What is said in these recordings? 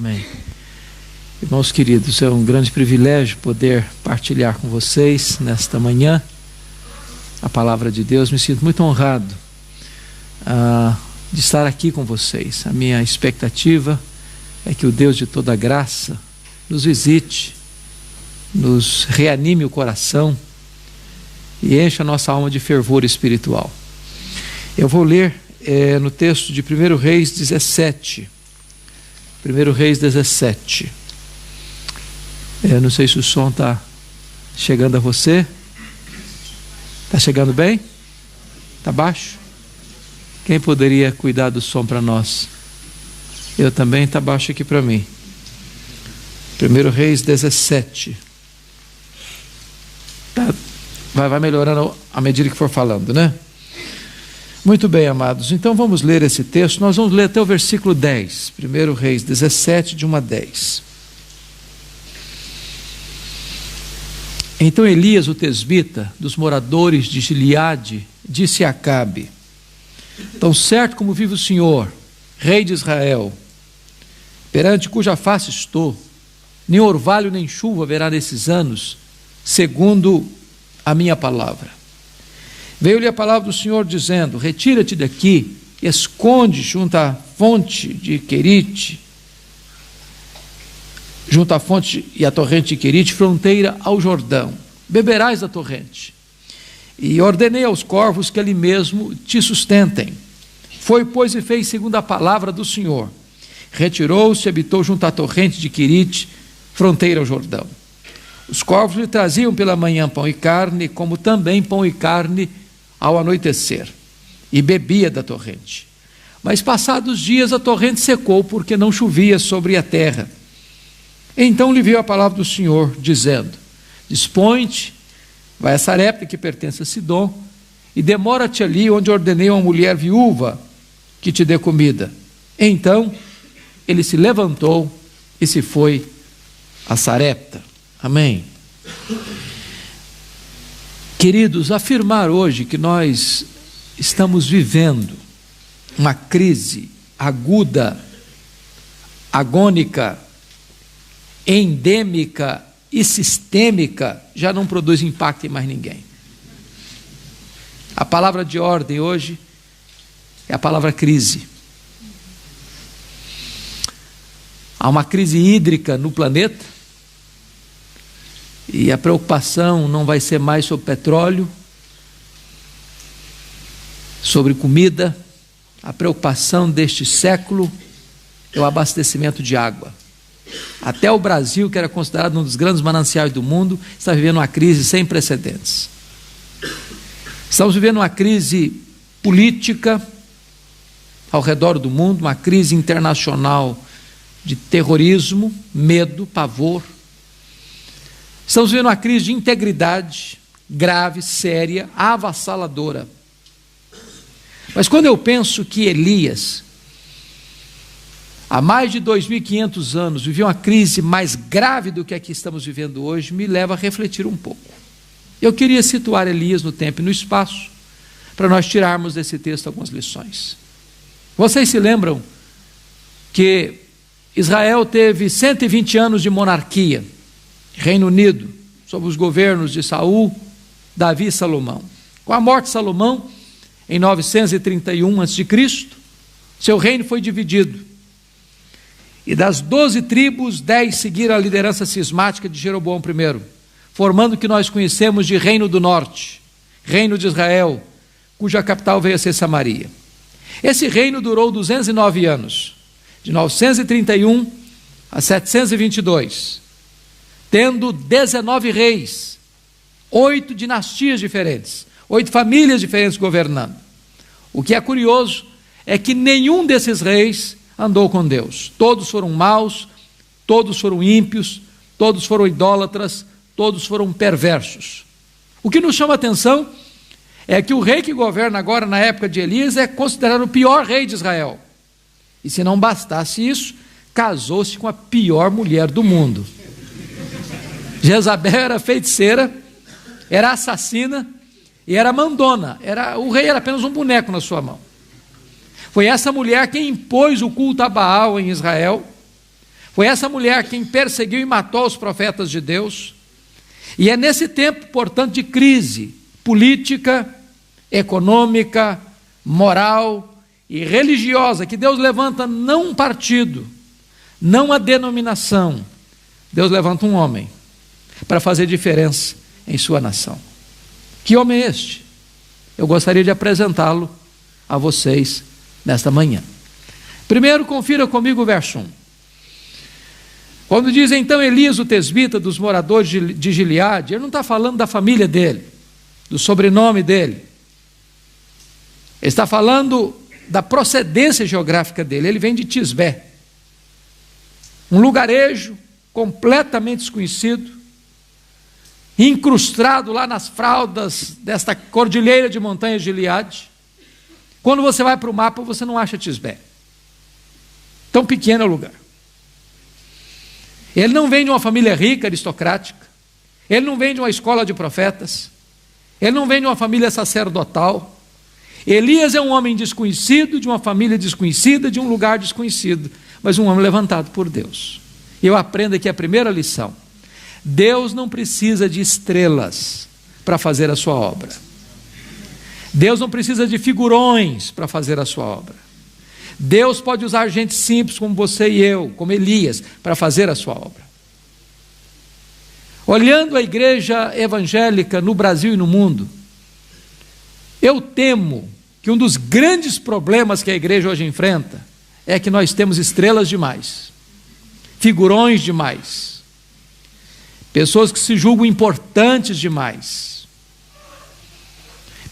Amém. Irmãos queridos, é um grande privilégio poder partilhar com vocês nesta manhã a palavra de Deus. Me sinto muito honrado de estar aqui com vocês. A minha expectativa é que o Deus de toda graça nos visite, nos reanime o coração e encha a nossa alma de fervor espiritual. Eu vou ler no texto de 1 Reis 17. 1 Reis 17. Eu não sei se o som está chegando a você. Está chegando bem? Está baixo? Quem poderia cuidar do som para nós? Eu também, está baixo aqui para mim. 1 Reis 17. Tá, vai melhorando à medida que for falando, né? Muito bem, amados. Então vamos ler esse texto. Nós vamos ler até o versículo 10. 1 Reis 17, de 1 a 10. Então Elias, o tesbita, dos moradores de Gileade, disse a Acabe: tão certo como vive o Senhor, rei de Israel, perante cuja face estou, nem orvalho nem chuva haverá nesses anos, segundo a minha palavra. Veio-lhe a palavra do Senhor dizendo: retira-te daqui, esconde junto à fonte de Querite, junto à fonte e à torrente de Querite, fronteira ao Jordão, beberás da torrente. E ordenei aos corvos que ali mesmo te sustentem. Foi, pois, e fez segundo a palavra do Senhor. Retirou-se e habitou junto à torrente de Querite, fronteira ao Jordão. Os corvos lhe traziam pela manhã pão e carne, como também pão e carne ao anoitecer, e bebia da torrente. Mas passados dias a torrente secou, porque não chovia sobre a terra. Então lhe veio a palavra do Senhor, dizendo: dispõe-te, vai a Sarepta, que pertence a Sidom, e demora-te ali, onde ordenei a uma mulher viúva que te dê comida. Então ele se levantou e se foi a Sarepta. Amém. Queridos, afirmar hoje que nós estamos vivendo uma crise aguda, agônica, endêmica e sistêmica já não produz impacto em mais ninguém. A palavra de ordem hoje é a palavra crise. Há uma crise hídrica no planeta e a preocupação não vai ser mais sobre petróleo, sobre comida. A preocupação deste século é o abastecimento de água. Até o Brasil, que era considerado um dos grandes mananciais do mundo, está vivendo uma crise sem precedentes. Estamos vivendo uma crise política ao redor do mundo, uma crise internacional de terrorismo, medo, pavor. Estamos vivendo uma crise de integridade grave, séria, avassaladora. Mas quando eu penso que Elias, há mais de 2.500 anos, viveu uma crise mais grave do que a que estamos vivendo hoje, me leva a refletir um pouco. Eu queria situar Elias no tempo e no espaço, para nós tirarmos desse texto algumas lições. Vocês se lembram que Israel teve 120 anos de monarquia, Reino Unido, sob os governos de Saul, Davi e Salomão. Com a morte de Salomão, em 931 a.C., seu reino foi dividido. E das 12 tribos, 10 seguiram a liderança cismática de Jeroboão I, formando o que nós conhecemos de Reino do Norte, Reino de Israel, cuja capital veio a ser Samaria. Esse reino durou 209 anos, de 931 a 722, tendo 19 reis, 8 dinastias diferentes, 8 famílias diferentes governando. O que é curioso é que nenhum desses reis andou com Deus. Todos foram maus, todos foram ímpios, todos foram idólatras, todos foram perversos. O que nos chama a atenção é que o rei que governa agora na época de Elias é considerado o pior rei de Israel. E se não bastasse isso, casou-se com a pior mulher do mundo. Jezabel era feiticeira, era assassina e era mandona. O rei era apenas um boneco na sua mão. Foi essa mulher quem impôs o culto a Baal em Israel. Foi essa mulher quem perseguiu e matou os profetas de Deus. E é nesse tempo, portanto, de crise política, econômica, moral e religiosa, que Deus levanta não um partido, não uma denominação. Deus levanta um homem para fazer diferença em sua nação. Que homem é este? Eu gostaria de apresentá-lo a vocês nesta manhã. Primeiro, confira comigo o verso 1. Quando diz, então, Elias, o tesbita, dos moradores de Gileade, ele não está falando da família dele, do sobrenome dele. Ele está falando da procedência geográfica dele. Ele vem de Tisbé, um lugarejo completamente desconhecido, incrustado lá nas fraldas desta cordilheira de montanhas de Gileade. Quando você vai para o mapa, você não acha Tisbé. Tão pequeno é o lugar. Ele não vem de uma família rica, aristocrática. Ele não vem de uma escola de profetas. Ele não vem de uma família sacerdotal. Elias é um homem desconhecido, de uma família desconhecida, de um lugar desconhecido, mas um homem levantado por Deus. Eu aprendo aqui a primeira lição. Deus não precisa de estrelas para fazer a sua obra. Deus não precisa de figurões para fazer a sua obra. Deus pode usar gente simples como você e eu, como Elias, para fazer a sua obra. Olhando a igreja evangélica no Brasil e no mundo, eu temo que um dos grandes problemas que a igreja hoje enfrenta é que nós temos estrelas demais, figurões demais, pessoas que se julgam importantes demais,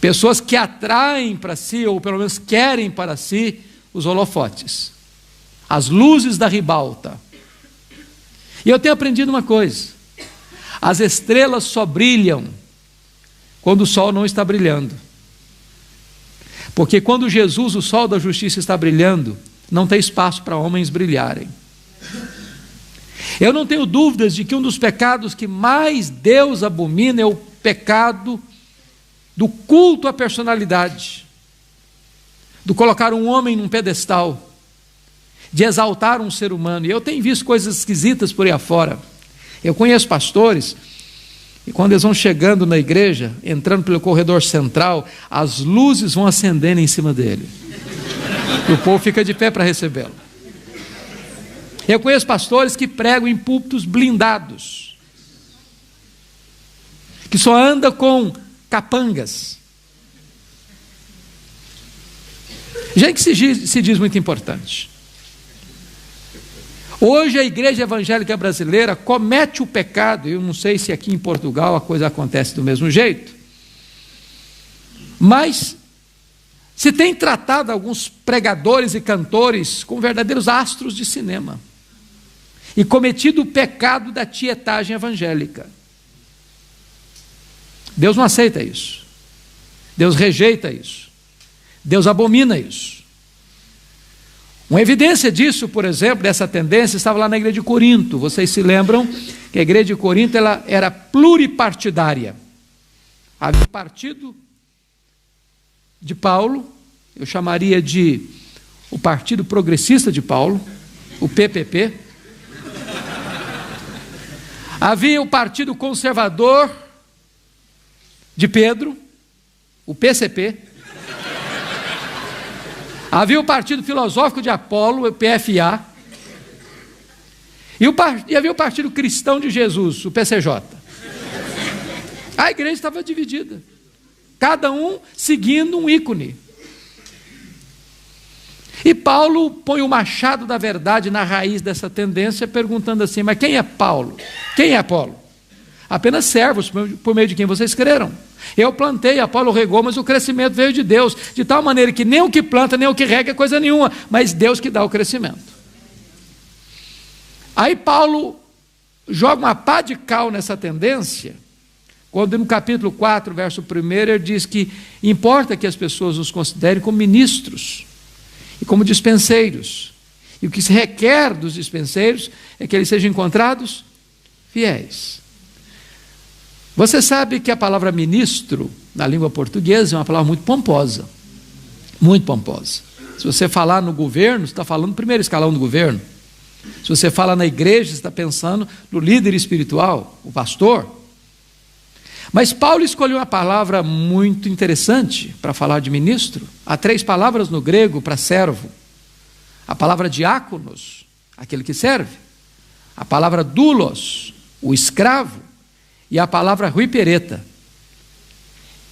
pessoas que atraem para si, ou pelo menos querem para si, os holofotes, as luzes da ribalta. E eu tenho aprendido uma coisa: as estrelas só brilham quando o sol não está brilhando. Porque quando Jesus, o sol da justiça, está brilhando, não tem espaço para homens brilharem. Eu não tenho dúvidas de que um dos pecados que mais Deus abomina é o pecado do culto à personalidade, do colocar um homem num pedestal, de exaltar um ser humano. E eu tenho visto coisas esquisitas por aí afora. Eu conheço pastores, e quando eles vão chegando na igreja, entrando pelo corredor central, as luzes vão acendendo em cima dele. E o povo fica de pé para recebê-lo. Eu conheço pastores que pregam em púlpitos blindados, que só anda com capangas. Gente que se diz muito importante. Hoje a igreja evangélica brasileira comete o pecado, eu não sei se aqui em Portugal a coisa acontece do mesmo jeito, mas se tem tratado alguns pregadores e cantores como verdadeiros astros de cinema, e cometido o pecado da tietagem evangélica. Deus não aceita isso. Deus rejeita isso. Deus abomina isso. Uma evidência disso, por exemplo, dessa tendência, estava lá na igreja de Corinto. Vocês se lembram que a igreja de Corinto ela era pluripartidária. Havia o partido de Paulo, eu chamaria de o Partido Progressista de Paulo, o PPP. Havia o Partido Conservador de Pedro, o PCP. Havia o Partido Filosófico de Apolo, o PFA. E havia o Partido Cristão de Jesus, o PCJ. A igreja estava dividida, cada um seguindo um ícone. E Paulo põe o machado da verdade na raiz dessa tendência, perguntando assim: mas quem é Paulo? Quem é Apolo? Apenas servos por meio de quem vocês creram. Eu plantei, Apolo regou, mas o crescimento veio de Deus, de tal maneira que nem o que planta, nem o que rega é coisa nenhuma, mas Deus que dá o crescimento. Aí Paulo joga uma pá de cal nessa tendência, quando no capítulo 4, verso 1, ele diz que importa que as pessoas os considerem como ministros e como dispenseiros. E o que se requer dos dispenseiros é que eles sejam encontrados fiéis. Você sabe que a palavra ministro, na língua portuguesa, é uma palavra muito pomposa. Muito pomposa. Se você falar no governo, você está falando no primeiro escalão do governo. Se você fala na igreja, você está pensando no líder espiritual, o pastor. Mas Paulo escolheu uma palavra muito interessante para falar de ministro. Há 3 palavras no grego para servo. A palavra diáconos, aquele que serve. A palavra doulos, o escravo. E a palavra huipereta,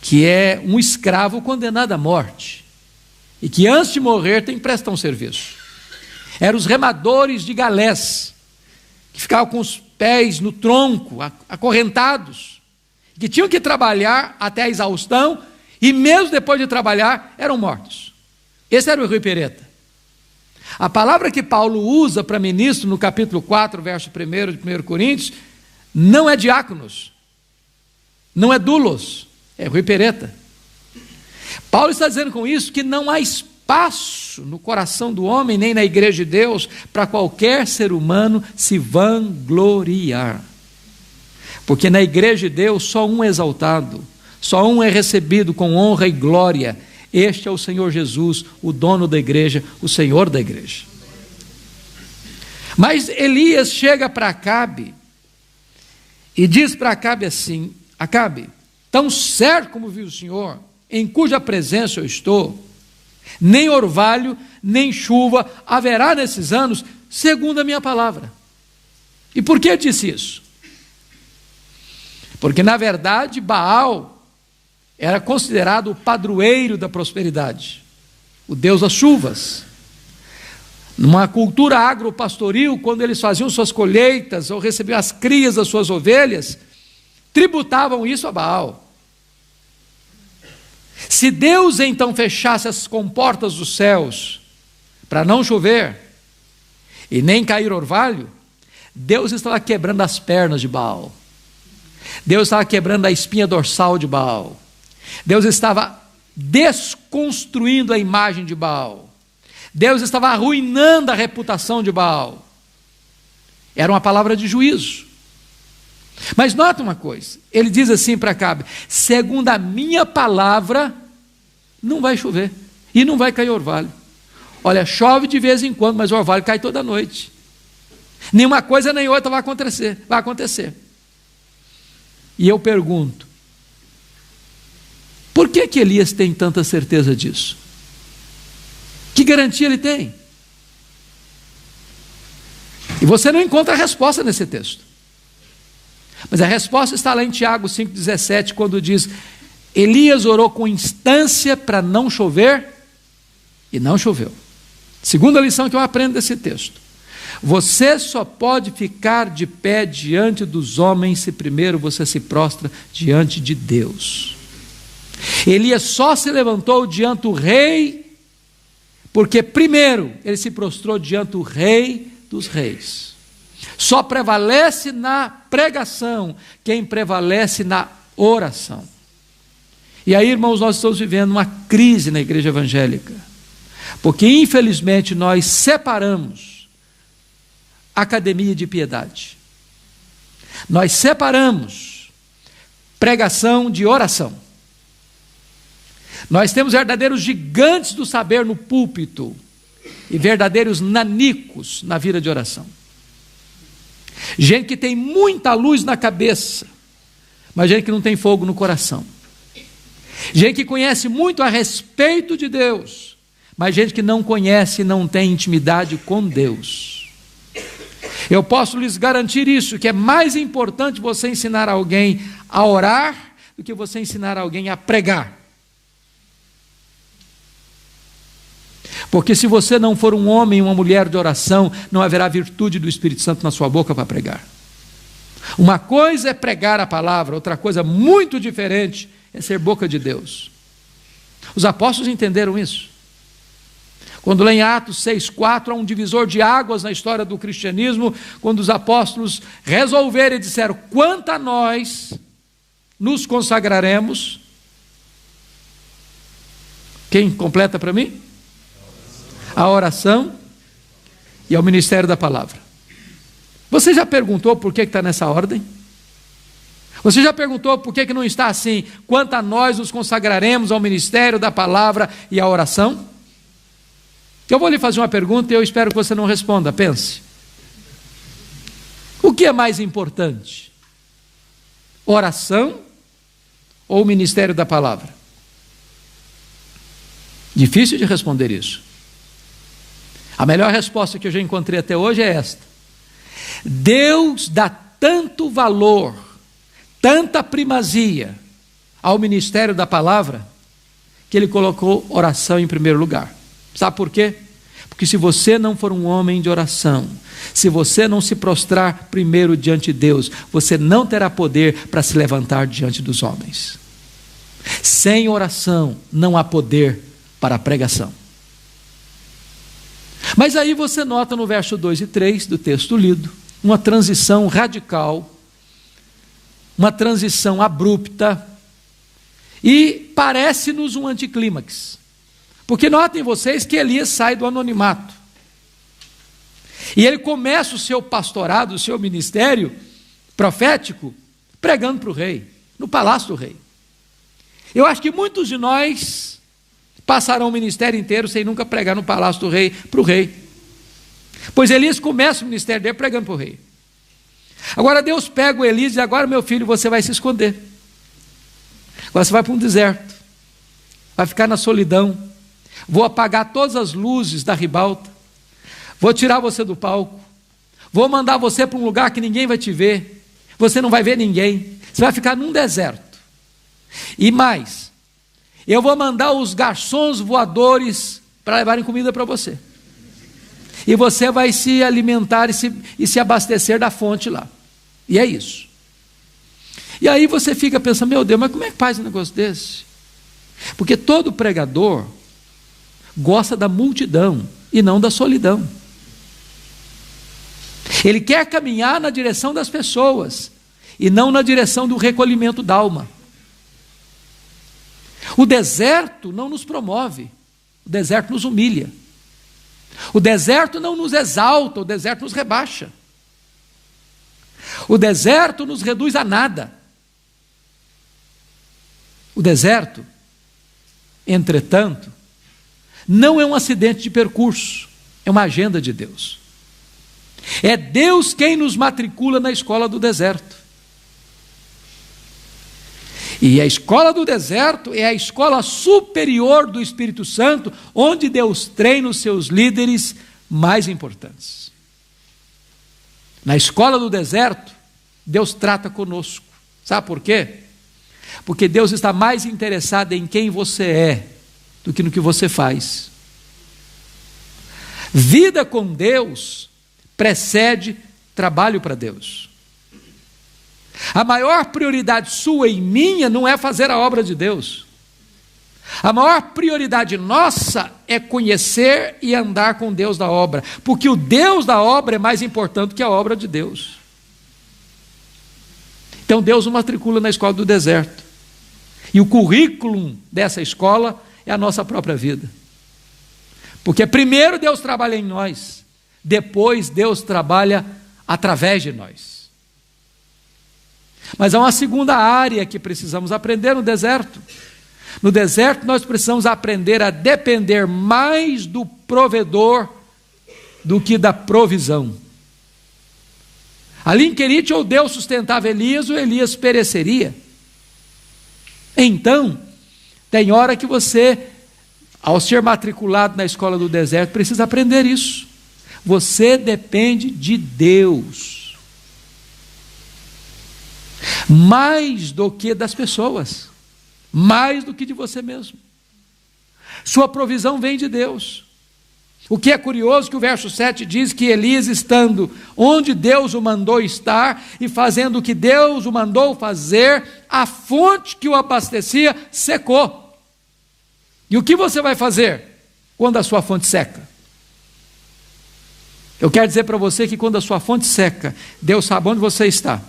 que é um escravo condenado à morte. E que antes de morrer tem que prestar um serviço. Eram os remadores de galés, que ficavam com os pés no tronco, acorrentados, que tinham que trabalhar até a exaustão, e mesmo depois de trabalhar, eram mortos. Esse era o huipereta. A palavra que Paulo usa para ministro no capítulo 4, verso 1 de 1 Coríntios, não é diáconos, não é doulos, é huipereta. Paulo está dizendo com isso que não há espaço no coração do homem, nem na igreja de Deus, para qualquer ser humano se vangloriar. Porque na igreja de Deus só um é exaltado, só um é recebido com honra e glória. Este é o Senhor Jesus, o dono da igreja, o Senhor da igreja. Mas Elias chega para Acabe e diz para Acabe assim: Acabe, tão certo como viu o Senhor, em cuja presença eu estou, nem orvalho, nem chuva haverá nesses anos, segundo a minha palavra. E por que disse isso? Porque, na verdade, Baal era considerado o padroeiro da prosperidade, o deus das chuvas. Numa cultura agropastoril, quando eles faziam suas colheitas ou recebiam as crias das suas ovelhas, tributavam isso a Baal. Se Deus então fechasse as comportas dos céus para não chover e nem cair orvalho, Deus estava quebrando as pernas de Baal. Deus estava quebrando a espinha dorsal de Baal. Deus estava desconstruindo a imagem de Baal. Deus estava arruinando a reputação de Baal. Era uma palavra de juízo. Mas nota uma coisa, ele diz assim para Acabe: segundo a minha palavra, não vai chover e não vai cair orvalho. Olha, chove de vez em quando, mas o orvalho cai toda noite. Nenhuma coisa nem outra vai acontecer. E eu pergunto, por que Elias tem tanta certeza disso? Que garantia ele tem? E você não encontra a resposta nesse texto. Mas a resposta está lá em Tiago 5,17, quando diz: Elias orou com instância para não chover, e não choveu. Segunda lição que eu aprendo desse texto: você só pode ficar de pé diante dos homens se primeiro você se prostra diante de Deus. Elias só se levantou diante do rei, porque primeiro ele se prostrou diante do rei dos reis. Só prevalece na pregação quem prevalece na oração. E aí, irmãos, nós estamos vivendo uma crise na igreja evangélica, porque infelizmente nós separamos academia de piedade. Nós separamos pregação de oração. Nós temos verdadeiros gigantes do saber no púlpito e verdadeiros nanicos na vida de oração. Gente que tem muita luz na cabeça, mas gente que não tem fogo no coração. Gente que conhece muito a respeito de Deus, mas gente que não conhece e não tem intimidade com Deus. Eu posso lhes garantir isso, que é mais importante você ensinar alguém a orar do que você ensinar alguém a pregar. Porque se você não for um homem e uma mulher de oração, não haverá virtude do Espírito Santo na sua boca para pregar. Uma coisa é pregar a palavra, outra coisa muito diferente é ser boca de Deus. Os apóstolos entenderam isso. Quando lê em Atos 6,4, há um divisor de águas na história do cristianismo, quando os apóstolos resolveram e disseram: quanto a nós nos consagraremos. Quem completa para mim? A oração e ao ministério da palavra. Você já perguntou por que está nessa ordem? Você já perguntou por que não está assim? Quanto a nós nos consagraremos ao ministério da palavra e à oração? Eu vou lhe fazer uma pergunta e eu espero que você não responda, pense. que é mais importante? Oração ou o ministério da palavra? Difícil de responder isso. A melhor resposta que eu já encontrei até hoje é esta: Deus dá tanto valor, tanta primazia ao ministério da palavra, que Ele colocou oração em primeiro lugar. Sabe por quê? Porque se você não for um homem de oração, se você não se prostrar primeiro diante de Deus, você não terá poder para se levantar diante dos homens. Sem oração não há poder para a pregação. Mas aí você nota no verso 2 e 3 do texto lido, uma transição radical, uma transição abrupta, e parece-nos um anticlímax. Porque notem vocês que Elias sai do anonimato. E ele começa o seu pastorado, o seu ministério profético, pregando para o rei, no palácio do rei. Eu acho que muitos de nós passarão o ministério inteiro sem nunca pregar no palácio do rei, para o rei. Pois Elias começa o ministério dele pregando para o rei. Agora Deus pega o Elias e diz: agora, meu filho, você vai se esconder. Agora você vai para um deserto, vai ficar na solidão, vou apagar todas as luzes da ribalta, vou tirar você do palco, vou mandar você para um lugar que ninguém vai te ver, você não vai ver ninguém, você vai ficar num deserto. E mais, eu vou mandar os garçons voadores para levarem comida para você. E você vai se alimentar e se abastecer da fonte lá. E é isso. E aí você fica pensando: meu Deus, mas como é que faz um negócio desse? Porque todo pregador gosta da multidão e não da solidão. Ele quer caminhar na direção das pessoas e não na direção do recolhimento da alma. O deserto não nos promove, o deserto nos humilha. O deserto não nos exalta, o deserto nos rebaixa. O deserto nos reduz a nada. O deserto, entretanto, não é um acidente de percurso, é uma agenda de Deus. É Deus quem nos matricula na escola do deserto. E a escola do deserto é a escola superior do Espírito Santo, onde Deus treina os seus líderes mais importantes. Na escola do deserto, Deus trata conosco. Sabe por quê? Porque Deus está mais interessado em quem você é do que no que você faz. Vida com Deus precede trabalho para Deus. A maior prioridade sua e minha não é fazer a obra de Deus. A maior prioridade nossa é conhecer e andar com Deus da obra, porque o Deus da obra é mais importante que a obra de Deus. Então Deus nos matricula na escola do deserto, e o currículo dessa escola é a nossa própria vida, porque primeiro Deus trabalha em nós, depois Deus trabalha através de nós. Mas há uma segunda área que precisamos aprender no deserto. No deserto nós precisamos aprender a depender mais do provedor do que da provisão. Ali em Querite, ou Deus sustentava Elias, ou Elias pereceria. Então, tem hora que você, ao ser matriculado na escola do deserto, precisa aprender isso. Você depende de Deus. Mais do que das pessoas, mais do que de você mesmo. Sua provisão vem de Deus. O que é curioso que o verso 7 diz que Elias, estando onde Deus o mandou estar e fazendo o que Deus o mandou fazer, a fonte que o abastecia secou. E o que você vai fazer quando a sua fonte seca? Eu quero dizer para você que quando a sua fonte seca, Deus sabe onde você está.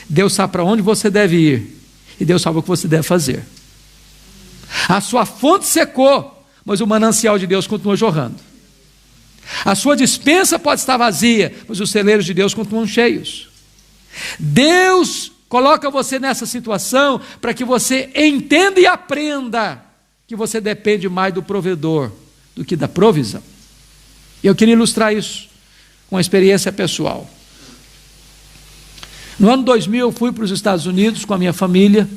Deus sabe para onde você deve ir, e Deus sabe o que você deve fazer. A sua fonte secou, mas o manancial de Deus continua jorrando. A sua despensa pode estar vazia, mas os celeiros de Deus continuam cheios. Deus coloca você nessa situação para que você entenda e aprenda que você depende mais do provedor do que da provisão. Eu queria ilustrar isso com uma experiência pessoal. No ano 2000 eu fui para os Estados Unidos com a minha família,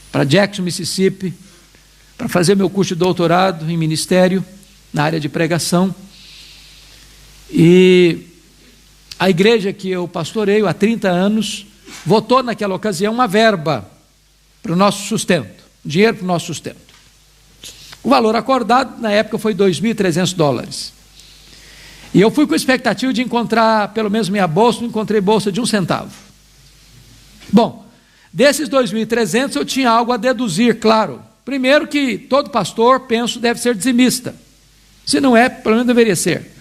para Jackson, Mississippi, para fazer meu curso de doutorado em ministério, na área de pregação. E a igreja que eu pastoreio há 30 anos, votou naquela ocasião uma verba para o nosso sustento, dinheiro para o nosso sustento. O valor acordado na época foi $2.300. E eu fui com a expectativa de encontrar pelo menos minha bolsa, não encontrei bolsa de 1 centavo. Bom, desses 2.300 eu tinha algo a deduzir, claro. Primeiro que todo pastor, penso, deve ser dizimista. Se não é, pelo menos deveria ser.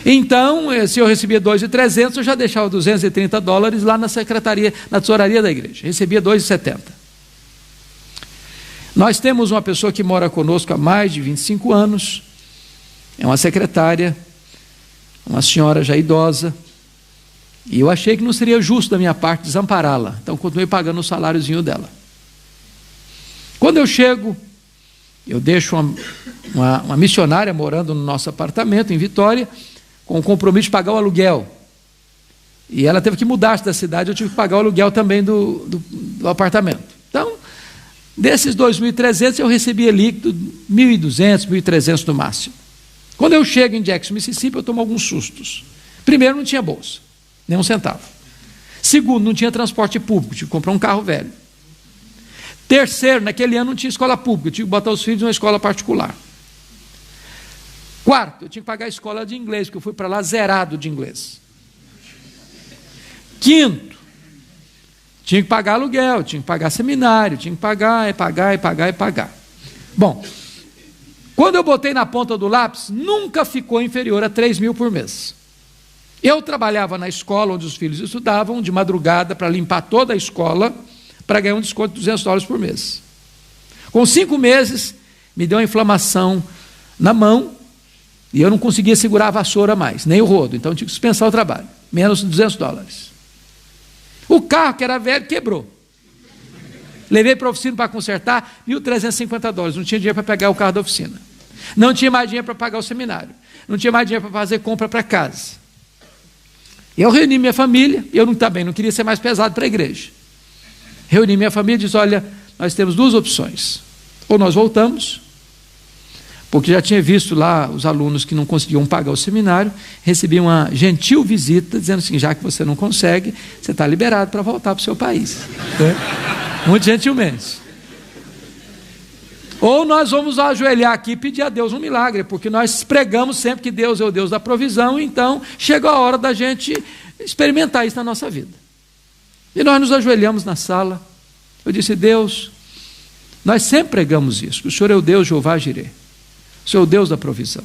Então, se eu recebia 2.300, eu já deixava $230 lá na secretaria, na tesouraria da igreja. Recebia 2,70. Nós temos uma pessoa que mora conosco há mais de 25 anos, é uma secretária, uma senhora já idosa, e eu achei que não seria justo da minha parte desampará-la, então continuei pagando o saláriozinho dela. Quando eu chego, eu deixo uma missionária morando no nosso apartamento em Vitória, com o compromisso de pagar o aluguel. E ela teve que mudar-se da cidade, eu tive que pagar o aluguel também do apartamento. Então, desses 2.300, eu recebia líquido 1.200, 1.300 no máximo. Quando eu chego em Jackson, Mississippi, eu tomo alguns sustos. Primeiro, não tinha bolsa, nem 1 centavo. Segundo, não tinha transporte público, tive que comprar um carro velho. Terceiro, naquele ano não tinha escola pública, eu tive que botar os filhos em uma escola particular. Quarto, eu tinha que pagar a escola de inglês, porque eu fui para lá zerado de inglês. Quinto, tinha que pagar aluguel, tinha que pagar seminário, tinha que pagar. Bom, quando eu botei na ponta do lápis, nunca ficou inferior a 3.000 por mês. Eu trabalhava na escola onde os filhos estudavam, de madrugada, para limpar toda a escola, para ganhar um desconto de $200 por mês. Com 5 meses, me deu uma inflamação na mão, e eu não conseguia segurar a vassoura mais, nem o rodo, então eu tive que dispensar o trabalho, menos $200. O carro, que era velho, quebrou. Levei para a oficina para consertar, $1.350, não tinha dinheiro para pegar o carro da oficina. Não tinha mais dinheiro para pagar o seminário, não tinha mais dinheiro para fazer compra para casa. Eu reuni minha família, eu não queria ser mais pesado para a igreja. Reuni minha família e disse, olha, nós temos 2 opções, ou nós voltamos, porque já tinha visto lá os alunos que não conseguiam pagar o seminário, recebi uma gentil visita, dizendo assim, já que você não consegue, você está liberado para voltar para o seu país. Muito gentilmente. Ou nós vamos ajoelhar aqui e pedir a Deus um milagre, porque nós pregamos sempre que Deus é o Deus da provisão, então chegou a hora da gente experimentar isso na nossa vida. E nós nos ajoelhamos na sala, eu disse, Deus, nós sempre pregamos isso, que o Senhor é o Deus Jeová Jireh, o Senhor é o Deus da provisão.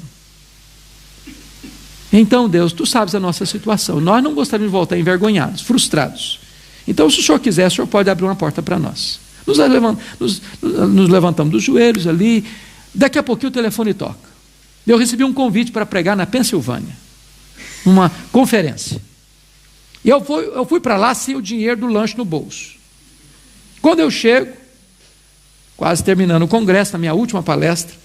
Então, Deus, Tu sabes a nossa situação, nós não gostaríamos de voltar envergonhados, frustrados. Então, se o Senhor quiser, o Senhor pode abrir uma porta para nós. Nos levantamos dos joelhos ali, daqui a pouquinho o telefone toca. Eu recebi um convite para pregar na Pensilvânia, uma conferência. E eu fui para lá sem o dinheiro do lanche no bolso. Quando eu chego, quase terminando o congresso, na minha última palestra,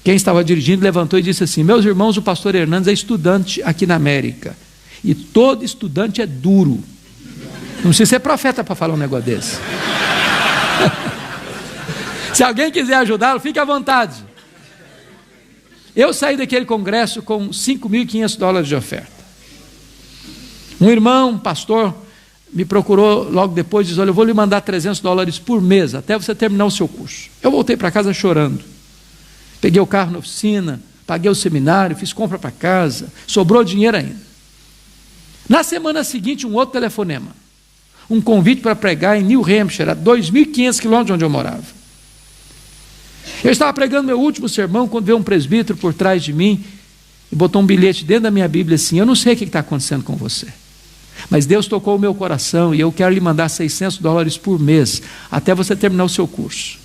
quem estava dirigindo levantou e disse assim, meus irmãos, o pastor Hernandes é estudante aqui na América, e todo estudante é duro. Não precisa ser profeta para falar um negócio desse. Se alguém quiser ajudá-lo, fique à vontade. Eu saí daquele congresso com $5.500 de oferta. Um irmão, um pastor, me procurou logo depois e disse, olha, eu vou lhe mandar $300 por mês, até você terminar o seu curso. Eu voltei para casa chorando. Peguei o carro na oficina, paguei o seminário, fiz compra para casa, sobrou dinheiro ainda. Na semana seguinte, um outro telefonema. Um convite para pregar em New Hampshire, a 2.500 quilômetros de onde eu morava. Eu estava pregando meu último sermão, quando veio um presbítero por trás de mim, e botou um bilhete dentro da minha Bíblia assim, eu não sei o que está acontecendo com você, mas Deus tocou o meu coração, e eu quero lhe mandar $600 por mês, até você terminar o seu curso.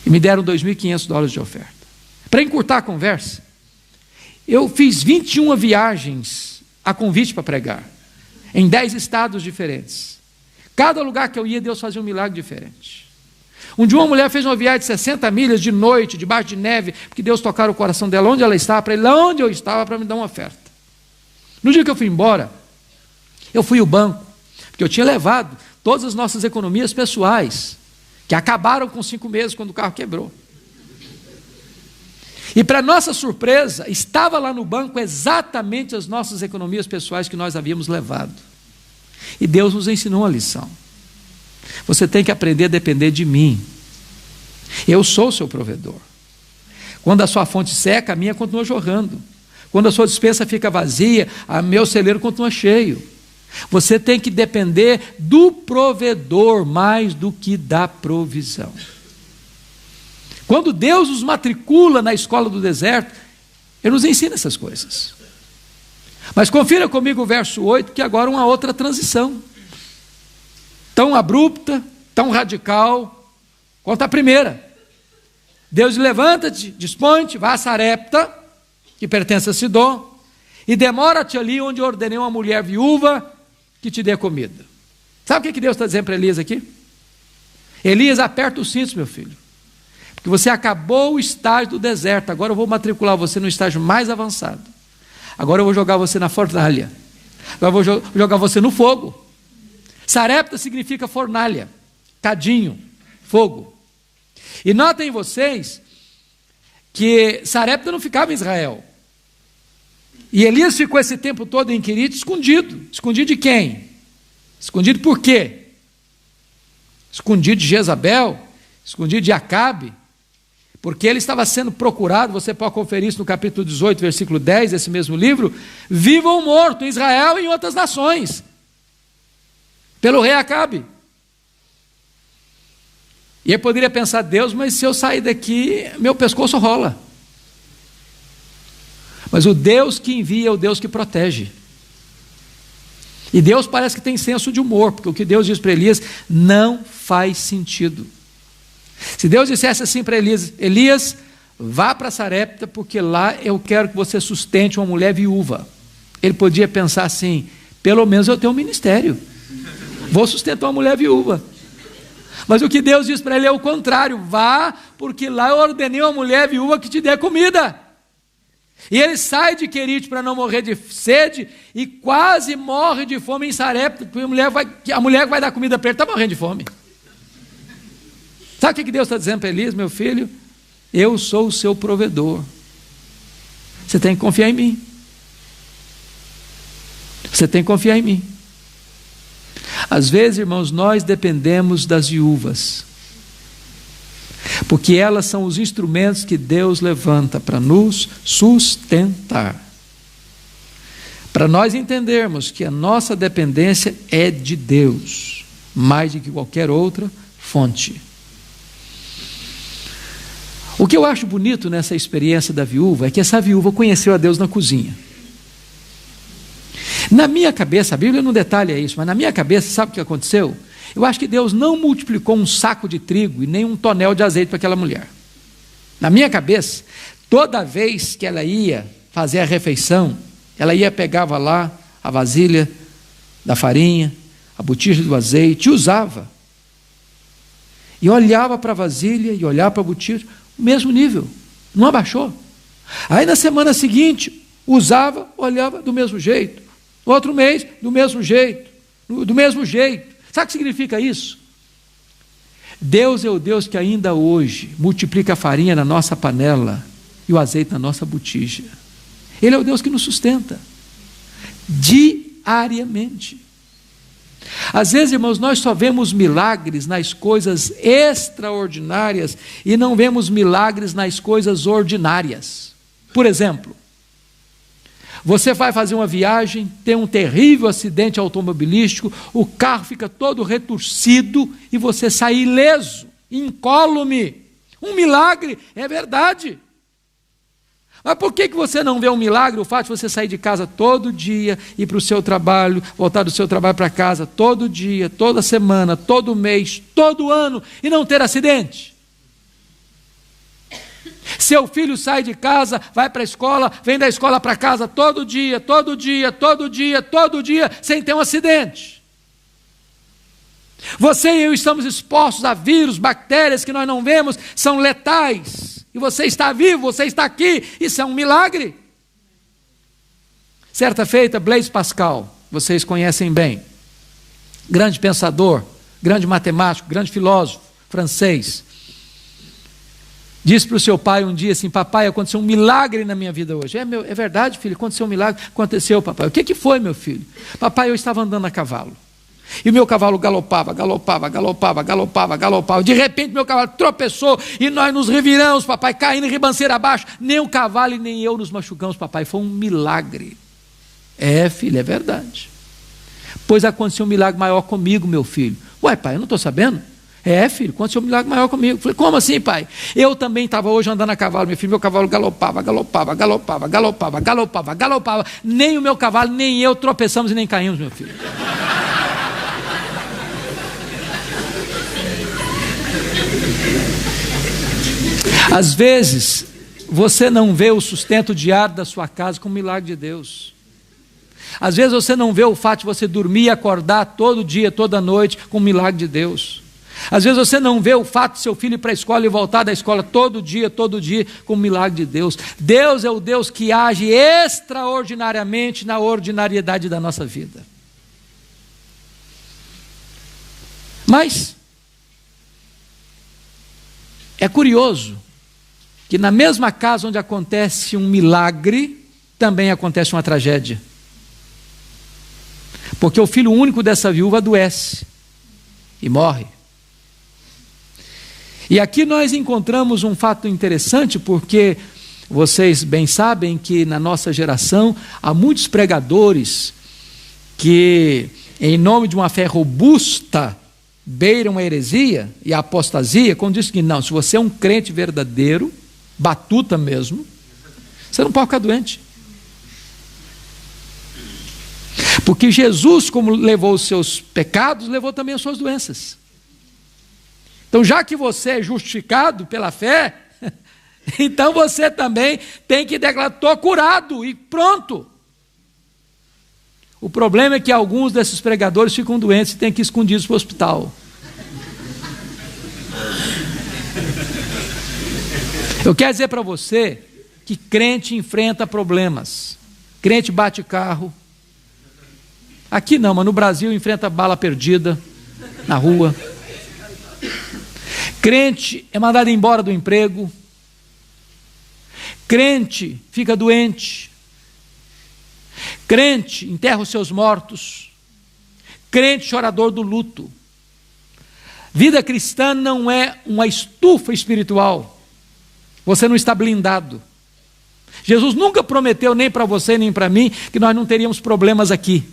E me deram $2.500 de oferta. Para encurtar a conversa, eu fiz 21 viagens a convite para pregar, em 10 estados diferentes. Cada lugar que eu ia, Deus fazia um milagre diferente. Um dia uma mulher fez uma viagem de 60 milhas de noite, debaixo de neve, porque Deus tocara o coração dela, onde ela estava, para ir lá onde eu estava, para me dar uma oferta. No dia que eu fui embora, Eu fui ao banco, porque eu tinha levado todas as nossas economias pessoais, que acabaram com 5 meses quando o carro quebrou. E para nossa surpresa, estava lá no banco exatamente as nossas economias pessoais que nós havíamos levado. E Deus nos ensinou uma lição. Você tem que aprender a depender de mim. Eu sou o seu provedor. Quando a sua fonte seca, a minha continua jorrando. Quando a sua despensa fica vazia, o meu celeiro continua cheio. Você tem que depender do provedor mais do que da provisão. Quando Deus nos matricula na escola do deserto, Ele nos ensina essas coisas. Mas confira comigo o verso 8, que agora é uma outra transição. Tão abrupta, tão radical, quanto a primeira. Deus levanta-te, dispõe-te, vá a Sarepta, que pertence a Sidom, e demora-te ali onde eu ordenei uma mulher viúva que te dê comida. Sabe o que Deus está dizendo para Elias aqui? Elias, aperta os cintos, meu filho, porque você acabou o estágio do deserto, agora eu vou matricular você no estágio mais avançado. Agora eu vou jogar você na fornalha. Agora eu vou jogar você no fogo. Sarepta significa fornalha, cadinho, fogo. E notem vocês que Sarepta não ficava em Israel. E Elias ficou esse tempo todo em Querite escondido. Escondido de quem? Escondido por quê? Escondido de Jezabel, escondido de Acabe, porque ele estava sendo procurado, você pode conferir isso no capítulo 18, versículo 10, desse mesmo livro, vivo ou morto, em Israel e em outras nações, pelo rei Acabe. E ele poderia pensar, Deus, mas se eu sair daqui, meu pescoço rola. Mas o Deus que envia é o Deus que protege. E Deus parece que tem senso de humor, porque o que Deus diz para Elias não faz sentido. Se Deus dissesse assim para Elias, Elias, vá para Sarepta, porque lá eu quero que você sustente uma mulher viúva. Ele podia pensar assim, pelo menos eu tenho um ministério, vou sustentar uma mulher viúva. Mas o que Deus diz para ele é o contrário, vá, porque lá eu ordenei uma mulher viúva que te dê comida. E ele sai de Querite para não morrer de sede e quase morre de fome em Sarepta, porque a mulher que vai dar comida para ele está morrendo de fome. Sabe o que Deus está dizendo para Elias, meu filho? Eu sou o seu provedor. Você tem que confiar em mim. Você tem que confiar em mim. Às vezes, irmãos, nós dependemos das viúvas, porque elas são os instrumentos que Deus levanta para nos sustentar. Para nós entendermos que a nossa dependência é de Deus, mais do que qualquer outra fonte. O que eu acho bonito nessa experiência da viúva é que essa viúva conheceu a Deus na cozinha. Na minha cabeça, a Bíblia não detalha isso, mas na minha cabeça, sabe o que aconteceu? Eu acho que Deus não multiplicou um saco de trigo e nem um tonel de azeite para aquela mulher. Na minha cabeça, toda vez que ela ia fazer a refeição, ela pegava lá a vasilha da farinha, a botija do azeite, e usava. E olhava para a vasilha e olhava para a botija, o mesmo nível, não abaixou. Aí na semana seguinte, usava, olhava do mesmo jeito. No outro mês, do mesmo jeito. Do mesmo jeito. Sabe o que significa isso? Deus é o Deus que ainda hoje multiplica a farinha na nossa panela e o azeite na nossa botija. Ele é o Deus que nos sustenta diariamente. Às vezes, irmãos, nós só vemos milagres nas coisas extraordinárias e não vemos milagres nas coisas ordinárias. Por exemplo, você vai fazer uma viagem, tem um terrível acidente automobilístico, o carro fica todo retorcido e você sai ileso, incólume. Um milagre, é verdade. Mas por que você não vê um milagre, o fato de você sair de casa todo dia, ir para o seu trabalho, voltar do seu trabalho para casa todo dia, toda semana, todo mês, todo ano, e não ter acidente? Seu filho sai de casa, vai para a escola, vem da escola para casa todo dia, todo dia, todo dia, todo dia, sem ter um acidente. Você e eu estamos expostos a vírus, bactérias que nós não vemos, são letais. E você está vivo, você está aqui, isso é um milagre. Certa feita, Blaise Pascal, vocês conhecem bem. Grande pensador, grande matemático, grande filósofo francês. Disse para o seu pai um dia assim: papai, aconteceu um milagre na minha vida hoje. É verdade, filho, aconteceu um milagre. Aconteceu, papai. O que foi, meu filho? Papai, eu estava andando a cavalo. E o meu cavalo galopava. De repente meu cavalo tropeçou e nós nos reviramos, papai, caindo ribanceira abaixo. Nem o cavalo e nem eu nos machucamos, papai. Foi um milagre. Filho, é verdade. Pois aconteceu um milagre maior comigo, meu filho. Ué, pai, eu não estou sabendo. Filho, aconteceu um milagre maior comigo. Falei, como assim, pai? Eu também estava hoje andando a cavalo, meu filho. Meu cavalo galopava. Nem o meu cavalo, nem eu tropeçamos e nem caímos, meu filho. Às vezes, você não vê o sustento diário da sua casa como um milagre de Deus. Às vezes você não vê o fato de você dormir e acordar todo dia, toda noite, como um milagre de Deus. Às vezes você não vê o fato de seu filho ir para a escola e voltar da escola todo dia, como um milagre de Deus. Deus é o Deus que age extraordinariamente na ordinariedade da nossa vida. Mas é curioso que na mesma casa onde acontece um milagre, também acontece uma tragédia. Porque o filho único dessa viúva adoece e morre. E aqui nós encontramos um fato interessante, porque vocês bem sabem que na nossa geração há muitos pregadores que, em nome de uma fé robusta, beiram a heresia e a apostasia, quando diz que não, se você é um crente verdadeiro, batuta mesmo, você não pode ficar doente. Porque Jesus, como levou os seus pecados, levou também as suas doenças. Então, já que você é justificado pela fé, então você também tem que declarar: estou curado e pronto. O problema é que alguns desses pregadores ficam doentes e têm que ir escondidos para o hospital. Eu quero dizer para você que crente enfrenta problemas. Crente bate carro. Aqui não, mas no Brasil enfrenta bala perdida na rua. Crente é mandado embora do emprego. Crente fica doente. Crente enterra os seus mortos. Crente chorador do luto. Vida cristã não é uma estufa espiritual. Você não está blindado. Jesus nunca prometeu, nem para você nem para mim, que nós não teríamos problemas aqui,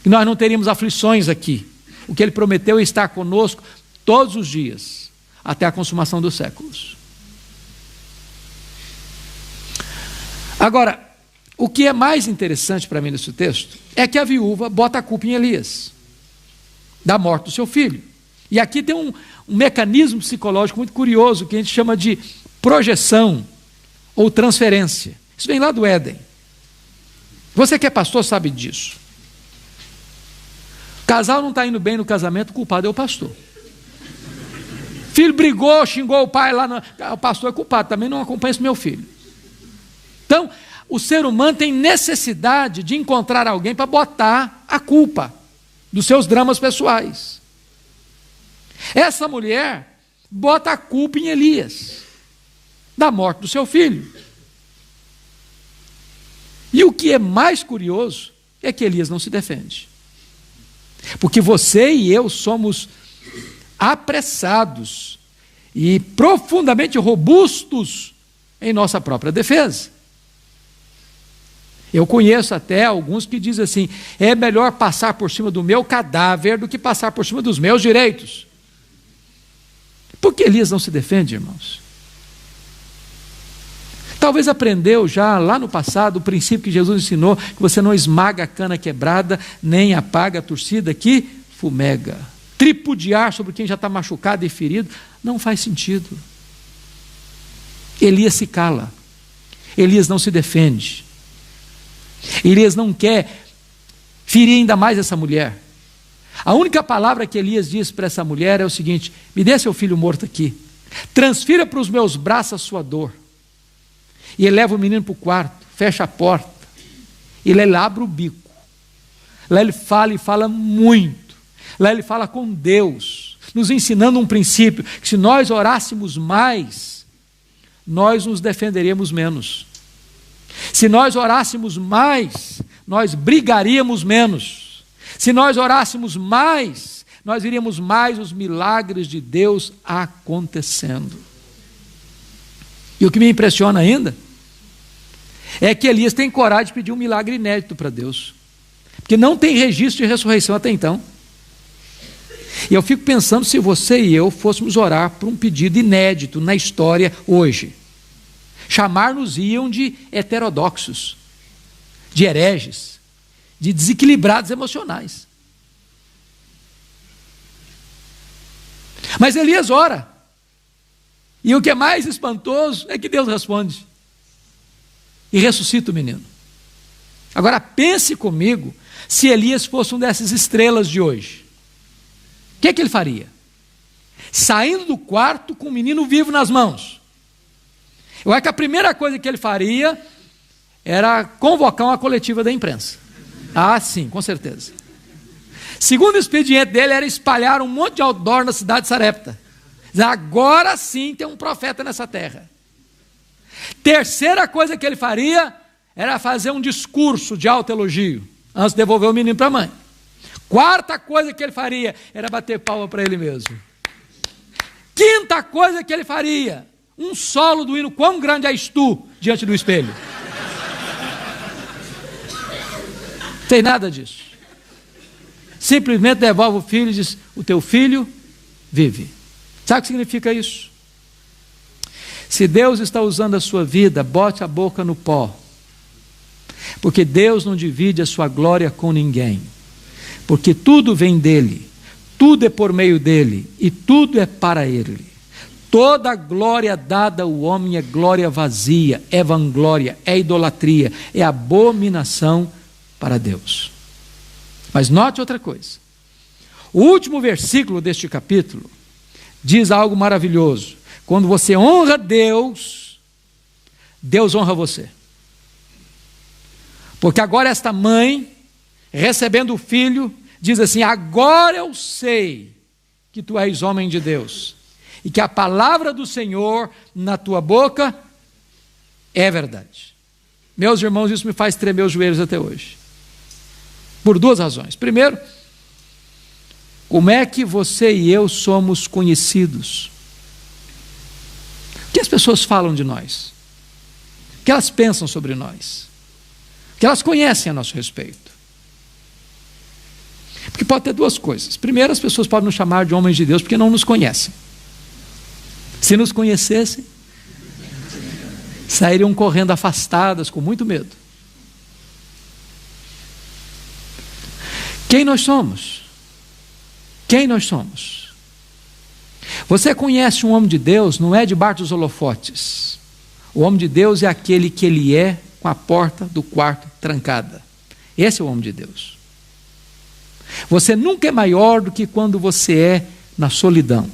que nós não teríamos aflições aqui. O que Ele prometeu é estar conosco todos os dias, até a consumação dos séculos. Agora, o que é mais interessante para mim nesse texto é que a viúva bota a culpa em Elias, da morte do seu filho. E aqui tem um mecanismo psicológico muito curioso, que a gente chama de projeção ou transferência. Isso vem lá do Éden. Você que é pastor sabe disso. O casal não está indo bem no casamento, o culpado é o pastor. Filho brigou, xingou o pai lá, o pastor é culpado, também não acompanha esse meu filho. Então, o ser humano tem necessidade de encontrar alguém para botar a culpa dos seus dramas pessoais. Essa mulher bota a culpa em Elias, da morte do seu filho. E o que é mais curioso é que Elias não se defende. Porque você e eu somos apressados e profundamente robustos em nossa própria defesa. Eu conheço até alguns que dizem assim: é melhor passar por cima do meu cadáver do que passar por cima dos meus direitos. Por que Elias não se defende, irmãos? Talvez aprendeu já lá no passado o princípio que Jesus ensinou, que você não esmaga a cana quebrada, nem apaga a torcida que fumega. Tripudiar sobre quem já está machucado e ferido não faz sentido. Elias se cala. Elias não se defende. Elias não quer ferir ainda mais essa mulher. A única palavra que Elias diz para essa mulher é o seguinte: me dê seu filho morto aqui, transfira para os meus braços a sua dor. E ele leva o menino para o quarto, fecha a porta, e ele abre o bico. Lá ele fala e fala muito. Lá ele fala com Deus, nos ensinando um princípio, que se nós orássemos mais, nós nos defenderíamos menos. Se nós orássemos mais, nós brigaríamos menos. Se nós orássemos mais, nós veríamos mais os milagres de Deus acontecendo. E o que me impressiona ainda é que Elias tem coragem de pedir um milagre inédito para Deus, porque não tem registro de ressurreição até então. E eu fico pensando se você e eu fôssemos orar por um pedido inédito na história hoje. Chamar-nos-iam de heterodoxos, de hereges, de desequilibrados emocionais. Mas Elias ora. E o que é mais espantoso é que Deus responde. E ressuscita o menino. Agora pense comigo, se Elias fosse um dessas estrelas de hoje. O que é que ele faria? Saindo do quarto com o menino vivo nas mãos. Eu acho que a primeira coisa que ele faria era convocar uma coletiva da imprensa. Ah, sim, com certeza. Segundo expediente dele era espalhar um monte de outdoor na cidade de Sarepta. Agora sim tem um profeta nessa terra. Terceira coisa que ele faria era fazer um discurso de alto elogio antes de devolver o menino para a mãe. Quarta coisa que ele faria era bater palma para ele mesmo. Quinta coisa que ele faria, um solo do hino Quão Grande És Tu diante do espelho. Não tem nada disso. Simplesmente devolve o filho e diz: o teu filho vive. Sabe o que significa isso? Se Deus está usando a sua vida, bote a boca no pó. Porque Deus não divide a sua glória com ninguém. Porque tudo vem dele, tudo é por meio dele e tudo é para ele. Toda a glória dada ao homem é glória vazia, é vanglória, é idolatria, é abominação para Deus. Mas note outra coisa. O último versículo deste capítulo diz algo maravilhoso. Quando você honra Deus, Deus honra você. Porque agora esta mãe, recebendo o filho, diz assim: agora eu sei que tu és homem de Deus, e que a palavra do Senhor na tua boca é verdade. Meus irmãos, isso me faz tremer os joelhos até hoje. Por duas razões. Primeiro, como é que você e eu somos conhecidos? O que as pessoas falam de nós? O que elas pensam sobre nós? O que elas conhecem a nosso respeito? Porque pode ter duas coisas. Primeiro, as pessoas podem nos chamar de homens de Deus porque não nos conhecem. Se nos conhecessem, sairiam correndo afastadas, com muito medo. Quem nós somos? Quem nós somos? Você conhece um homem de Deus, não é debaixo dos holofotes. O homem de Deus é aquele que ele é com a porta do quarto trancada. Esse é o homem de Deus. Você nunca é maior do que quando você é na solidão.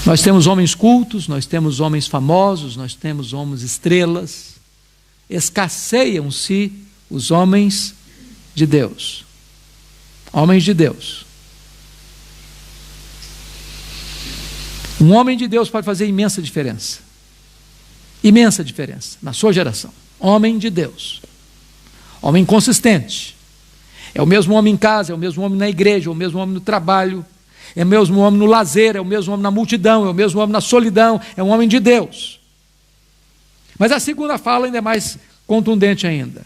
Nós temos homens cultos, nós temos homens famosos, nós temos homens estrelas. Escasseiam-se os homens de Deus. Homens de Deus. Um homem de Deus pode fazer imensa diferença. Imensa diferença na sua geração. Homem de Deus. Homem consistente. É o mesmo homem em casa, é o mesmo homem na igreja, é o mesmo homem no trabalho, é o mesmo homem no lazer, é o mesmo homem na multidão, é o mesmo homem na solidão, é um homem de Deus. Mas a segunda fala ainda é mais contundente ainda.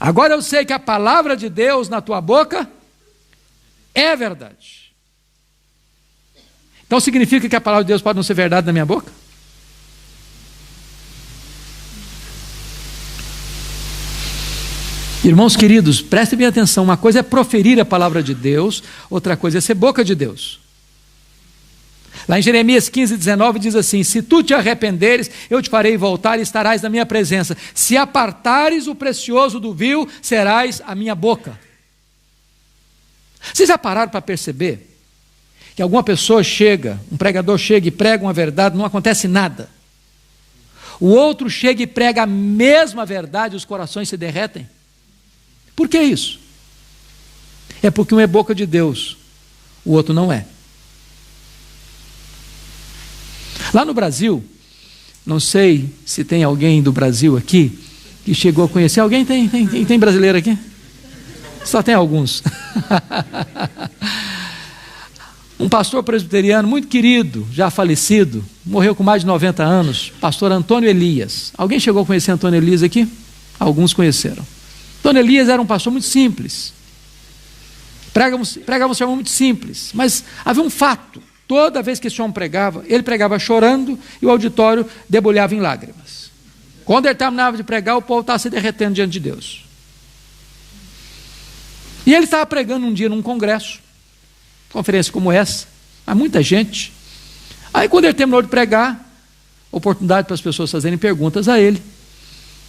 Agora eu sei que a palavra de Deus na tua boca é verdade. Então significa que a palavra de Deus pode não ser verdade na minha boca? Irmãos queridos, prestem bem atenção. Uma coisa é proferir a palavra de Deus, outra coisa é ser boca de Deus. Lá em Jeremias 15:19 diz assim: se tu te arrependeres, eu te farei voltar e estarás na minha presença. Se apartares o precioso do vil, serás a minha boca. Vocês já pararam para perceber que alguma pessoa chega, um pregador chega e prega uma verdade, não acontece nada. o outro chega e prega a mesma verdade, os corações se derretem? Por que isso? É porque um é boca de Deus, o outro não é. Lá no Brasil, não sei se tem alguém do Brasil aqui que chegou a conhecer. Alguém tem brasileiro aqui? Só tem alguns. Um pastor presbiteriano muito querido, já falecido, morreu com mais de 90 anos, pastor Antônio Elias. Alguém chegou a conhecer Antônio Elias aqui? Alguns conheceram. Antônio Elias era um pastor muito simples. Pregava um sermão muito simples, mas havia um fato. Toda vez que esse homem pregava, ele pregava chorando e o auditório debulhava em lágrimas. Quando ele terminava de pregar, o povo estava se derretendo diante de Deus. E ele estava pregando um dia num congresso, conferência como essa, há muita gente. Aí quando ele terminou de pregar, oportunidade para as pessoas fazerem perguntas a ele.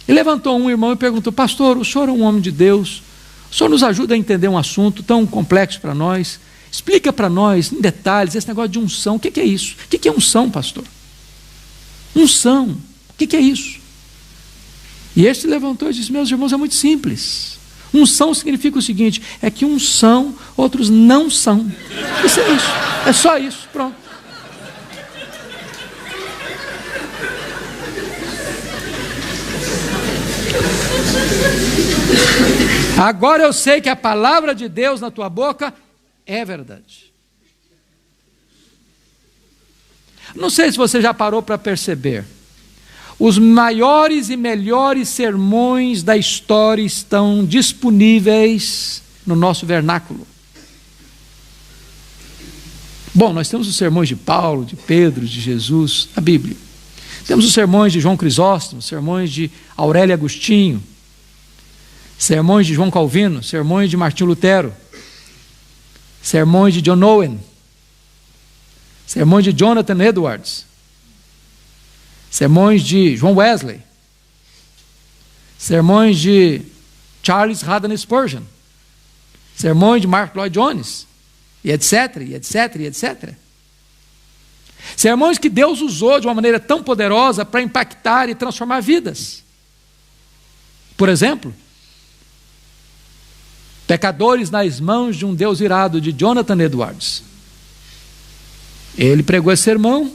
Ele levantou um irmão e perguntou: pastor, o senhor é um homem de Deus, o senhor nos ajuda a entender um assunto tão complexo para nós, explica para nós em detalhes esse negócio de unção. O que é isso? O que é unção, pastor? Unção, o que é isso? E este levantou e disse: meus irmãos, é muito simples. Unção significa o seguinte: é que uns são, outros não são. Isso é isso, é só isso, pronto. Agora eu sei que a palavra de Deus na tua boca é verdade. Não sei se você já parou para perceber. Os maiores e melhores sermões da história estão disponíveis no nosso vernáculo. Bom, nós temos os sermões de Paulo, de Pedro, de Jesus, na Bíblia. Temos os sermões de João Crisóstomo, sermões de Aurélio Agostinho, sermões de João Calvino, sermões de Martinho Lutero, sermões de John Owen, sermões de Jonathan Edwards, sermões de João Wesley, sermões de Charles Haddon Spurgeon, sermões de Mark Lloyd Jones, e etc, e etc, e etc. Sermões que Deus usou de uma maneira tão poderosa para impactar e transformar vidas. Por exemplo, Pecadores nas Mãos de um Deus Irado, de Jonathan Edwards. Ele pregou esse sermão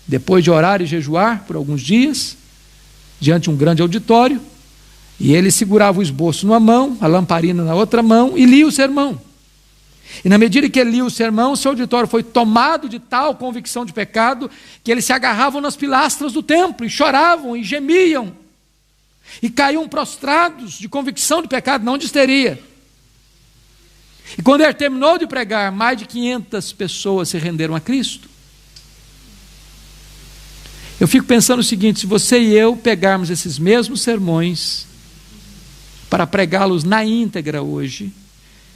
depois de orar e jejuar por alguns dias, diante de um grande auditório, e ele segurava o esboço numa mão, a lamparina na outra mão, e lia o sermão. E na medida que ele lia o sermão, seu auditório foi tomado de tal convicção de pecado, que eles se agarravam nas pilastras do templo, e choravam, e gemiam, e caíam prostrados de convicção de pecado, não de histeria. E quando ele terminou de pregar, mais de 500 pessoas se renderam a Cristo. Eu fico pensando o seguinte: se você e eu pegarmos esses mesmos sermões para pregá-los na íntegra hoje,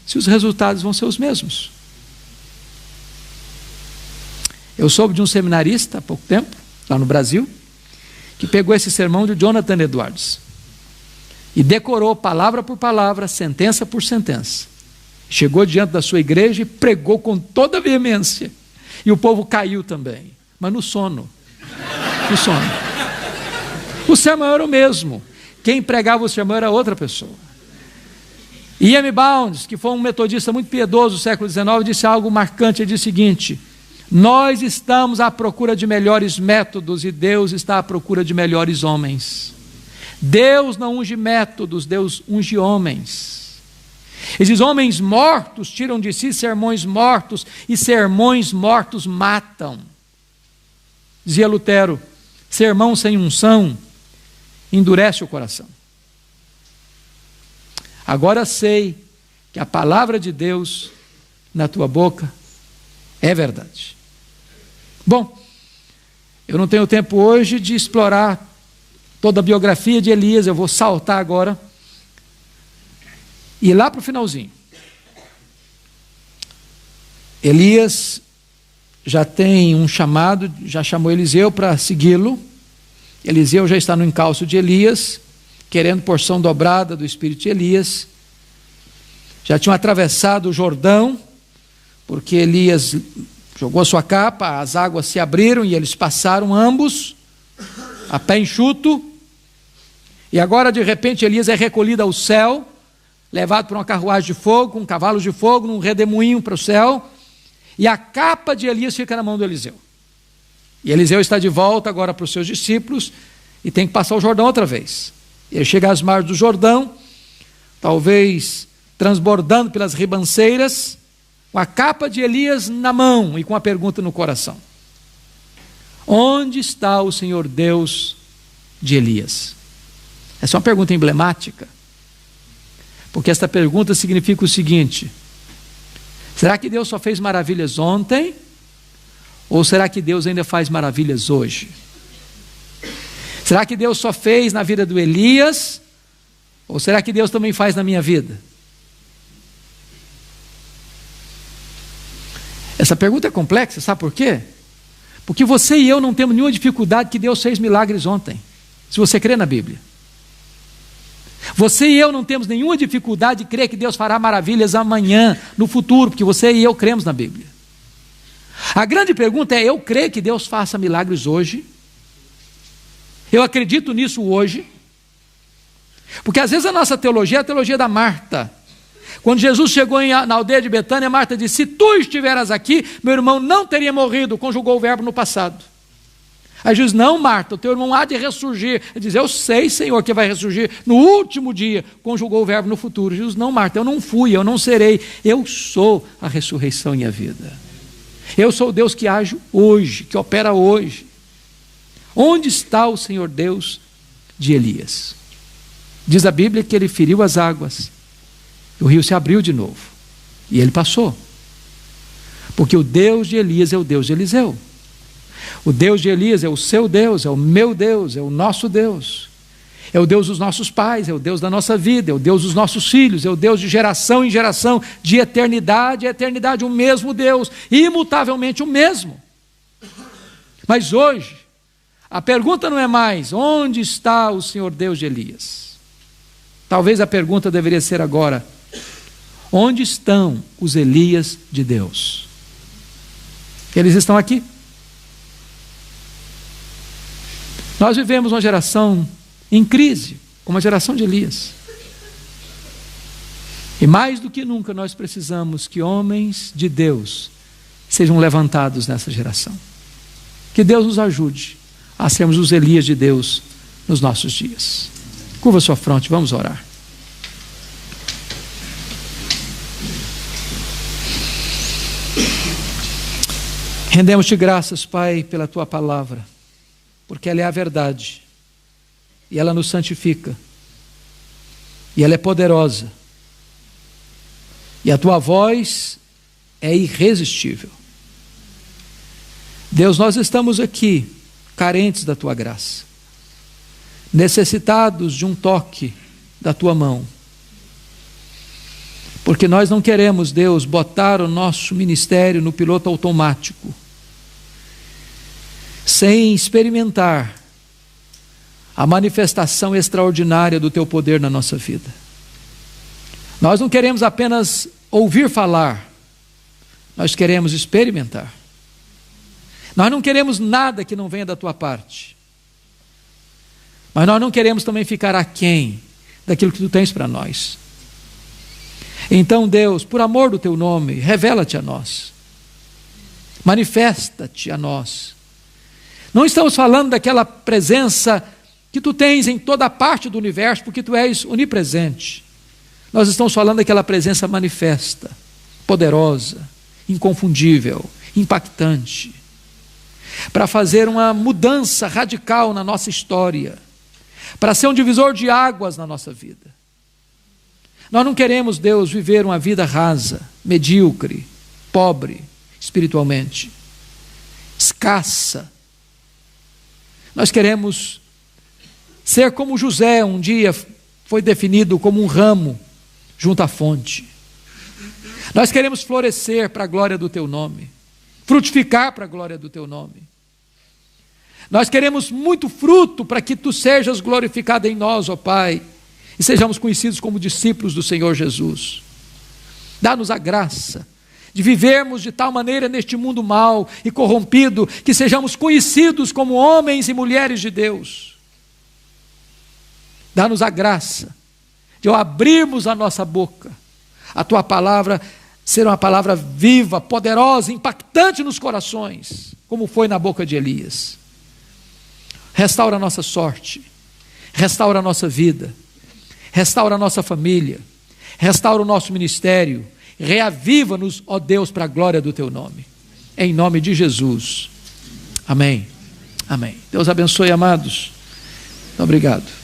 se os resultados vão ser os mesmos. Eu soube de um seminarista há pouco tempo, lá no Brasil, que pegou esse sermão de Jonathan Edwards e decorou palavra por palavra, sentença por sentença. Chegou diante da sua igreja e pregou com toda a veemência. E o povo caiu também, mas no sono. No sono. O sermão era o mesmo. Quem pregava o sermão era outra pessoa. E.M. Bounds, que foi um metodista muito piedoso do século XIX, disse algo marcante. Ele disse o seguinte: nós estamos à procura de melhores métodos e Deus está à procura de melhores homens. Deus não unge métodos, Deus unge homens. Esses homens mortos tiram de si sermões mortos, e sermões mortos matam. Dizia Lutero: sermão sem unção endurece o coração. Agora sei que a palavra de Deus na tua boca é verdade. Bom, eu não tenho tempo hoje de explorar toda a biografia de Elias, eu vou saltar agora e ir lá para o finalzinho. Elias já tem um chamado, já chamou Eliseu para segui-lo. Eliseu já está no encalço de Elias, querendo porção dobrada do espírito de Elias. Já tinham atravessado o Jordão, porque Elias jogou sua capa, as águas se abriram e eles passaram ambos. a pé enxuto, e agora de repente Elias é recolhido ao céu, levado por uma carruagem de fogo, com cavalos de fogo, num redemoinho para o céu, e a capa de Elias fica na mão do Eliseu. E Eliseu está de volta agora para os seus discípulos, e tem que passar o Jordão outra vez. Ele chega às margens do Jordão, talvez transbordando pelas ribanceiras, com a capa de Elias na mão e com a pergunta no coração: onde está o Senhor Deus de Elias? Essa é uma pergunta emblemática, porque esta pergunta significa o seguinte: será que Deus só fez maravilhas ontem? Ou será que Deus ainda faz maravilhas hoje? Será que Deus só fez na vida do Elias? Ou será que Deus também faz na minha vida? Essa pergunta é complexa, sabe por quê? Porque você e eu não temos nenhuma dificuldade que Deus fez milagres ontem, se você crê na Bíblia. Você e eu não temos nenhuma dificuldade de crer que Deus fará maravilhas amanhã, no futuro, porque você e eu cremos na Bíblia. A grande pergunta é: eu creio que Deus faça milagres hoje? Eu acredito nisso hoje? Porque às vezes a nossa teologia é a teologia da Marta. Quando Jesus chegou na aldeia de Betânia, Marta disse: se tu estiveras aqui, meu irmão não teria morrido. Conjugou o verbo no passado. Aí Jesus: não, Marta, o teu irmão há de ressurgir. Ele diz: eu sei, Senhor, que vai ressurgir no último dia. Conjugou o verbo no futuro. Jesus: não, Marta, eu não fui, eu não serei. Eu sou a ressurreição e a vida. Eu sou o Deus que age hoje, que opera hoje. Onde está o Senhor Deus de Elias? Diz a Bíblia que ele feriu as águas, o rio se abriu de novo, e ele passou. Porque o Deus de Elias é o Deus de Eliseu. O Deus de Elias é o seu Deus, é o meu Deus, é o nosso Deus. É o Deus dos nossos pais, é o Deus da nossa vida, é o Deus dos nossos filhos, é o Deus de geração em geração, de eternidade a eternidade, o mesmo Deus, imutavelmente o mesmo. Mas hoje, a pergunta não é mais: onde está o Senhor Deus de Elias? Talvez a pergunta deveria ser agora: onde estão os Elias de Deus? Eles estão aqui. Nós vivemos uma geração em crise, como a geração de Elias. E mais do que nunca nós precisamos que homens de Deus sejam levantados nessa geração. Que Deus nos ajude a sermos os Elias de Deus nos nossos dias. Curva sua fronte, vamos orar. Rendemos-te graças, Pai, pela tua palavra, porque ela é a verdade, e ela nos santifica, e ela é poderosa, e a tua voz é irresistível. Deus, nós estamos aqui carentes da tua graça, necessitados de um toque da tua mão, porque nós não queremos, Deus, botar o nosso ministério no piloto automático, sem experimentar a manifestação extraordinária do teu poder na nossa vida. Nós não queremos apenas ouvir falar, nós queremos experimentar. Nós não queremos nada que não venha da tua parte, mas nós não queremos também ficar aquém daquilo que tu tens para nós. Então, Deus, por amor do teu nome, revela-te a nós, manifesta-te a nós. Não estamos falando daquela presença que tu tens em toda a parte do universo, porque tu és onipresente. Nós estamos falando daquela presença manifesta, poderosa, inconfundível, impactante, para fazer uma mudança radical na nossa história, para ser um divisor de águas na nossa vida. Nós não queremos, Deus, viver uma vida rasa, medíocre, pobre espiritualmente, escassa. Nós queremos ser como José um dia foi definido como um ramo junto à fonte. Nós queremos florescer para a glória do teu nome, frutificar para a glória do teu nome. Nós queremos muito fruto para que tu sejas glorificado em nós, ó Pai, e sejamos conhecidos como discípulos do Senhor Jesus. Dá-nos a graça de vivermos de tal maneira neste mundo mau e corrompido, que sejamos conhecidos como homens e mulheres de Deus. Dá-nos a graça de, ao abrirmos a nossa boca, a Tua palavra ser uma palavra viva, poderosa, impactante nos corações, como foi na boca de Elias. Restaura a nossa sorte, restaura a nossa vida, restaura a nossa família, restaura o nosso ministério, reaviva-nos, ó Deus, para a glória do Teu nome. Em nome de Jesus. Amém. Amém. Deus abençoe, amados. Muito obrigado.